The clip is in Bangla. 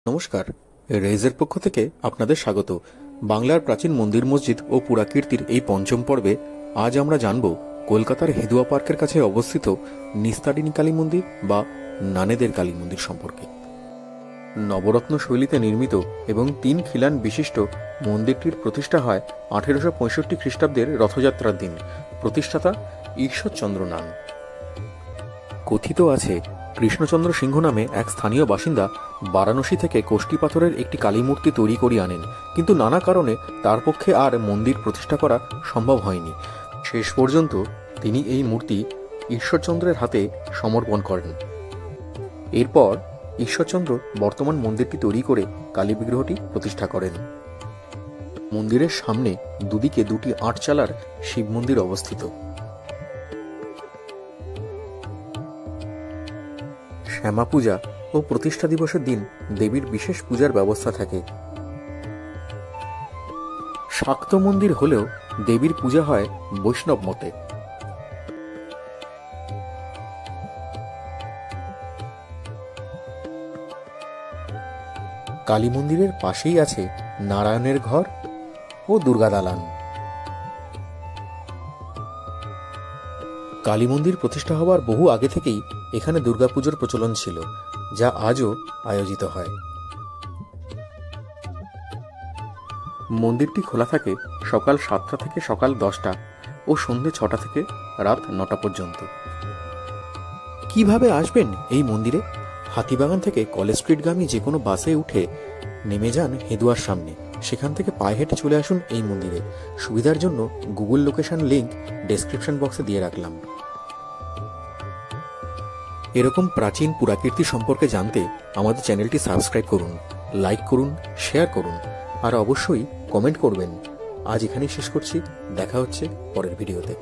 নমস্কার, রেজের পক্ষ থেকে আপনাদের স্বাগত। বাংলার প্রাচীন মন্দির মসজিদ ও পুরাকীর্তির এই পঞ্চম পর্বে আজ আমরা জানব কলকাতার হেদুয়া পার্কের কাছে অবস্থিত নিস্তারিণী কালী মন্দির বা নানেদের কালী মন্দির সম্পর্কে। নবরত্ন শৈলীতে নির্মিত এবং 3 খিলান বিশিষ্ট মন্দিরটির প্রতিষ্ঠা হয় 1865 খ্রিস্টাব্দের রথযাত্রার দিন। প্রতিষ্ঠাতা ঈশ্বরচন্দ্র নান। কথিত আছে, কৃষ্ণচন্দ্র সিংহ নামে এক স্থানীয় বাসিন্দা বারাণসী থেকে কোষ্টি পাথরের একটি কালী মূর্তি তৈরি করে আনেন, কিন্তু নানা কারণে তার পক্ষে আর মন্দির প্রতিষ্ঠা করা সম্ভব হয়নি। শেষ পর্যন্ত তিনি এই মূর্তি ঈশ্বরচন্দ্রের হাতে সমর্পণ করেন। এরপর ঈশ্বরচন্দ্র বর্তমান মন্দিরটি তৈরি করে কালী বিগ্রহটি প্রতিষ্ঠা করেন। মন্দিরের সামনে দুদিকে 2টি 8 চালার শিব মন্দির অবস্থিত। শ্যামা পূজা ও প্রতিষ্ঠা দিবসের দিন দেবীর বিশেষ পূজার ব্যবস্থা থাকে। শাক্ত মন্দির হলেও দেবীর পূজা হয় বৈষ্ণব মতে। কালী মন্দিরের পাশেই আছে নারায়ণের ঘর ও দুর্গা দালান। কালী মন্দির প্রতিষ্ঠা হওয়ার বহু আগে থেকেই এখানে দুর্গাপুজোর প্রচলন ছিল, যা আজও আয়োজিত হয়। মন্দিরটি খোলা থাকে সকাল 7টা থেকে সকাল 10টা ও সন্ধ্যে 6টা থেকে রাত 9টা পর্যন্ত। কিভাবে আসবেন এই মন্দিরে? হাতিবাগান থেকে কলেজ স্ট্রিটগামী যে কোনো বাসে উঠে নেমে যান হেদুয়ার সামনে, সেখান থেকে পায়ে হেঁটে চলে আসুন এই মন্দিরে। সুবিধার জন্য গুগল লোকেশন লিংক ডেসক্রিপশন বক্সে দিয়ে রাখলাম। এরকম প্রাচীন পুরাকীর্তি সম্পর্কে জানতে আমাদের চ্যানেলটি সাবস্ক্রাইব করুন, লাইক করুন, শেয়ার করুন আর অবশ্যই কমেন্ট করবেন। আজ এখানেই শেষ করছি, দেখা হচ্ছে পরের ভিডিওতে।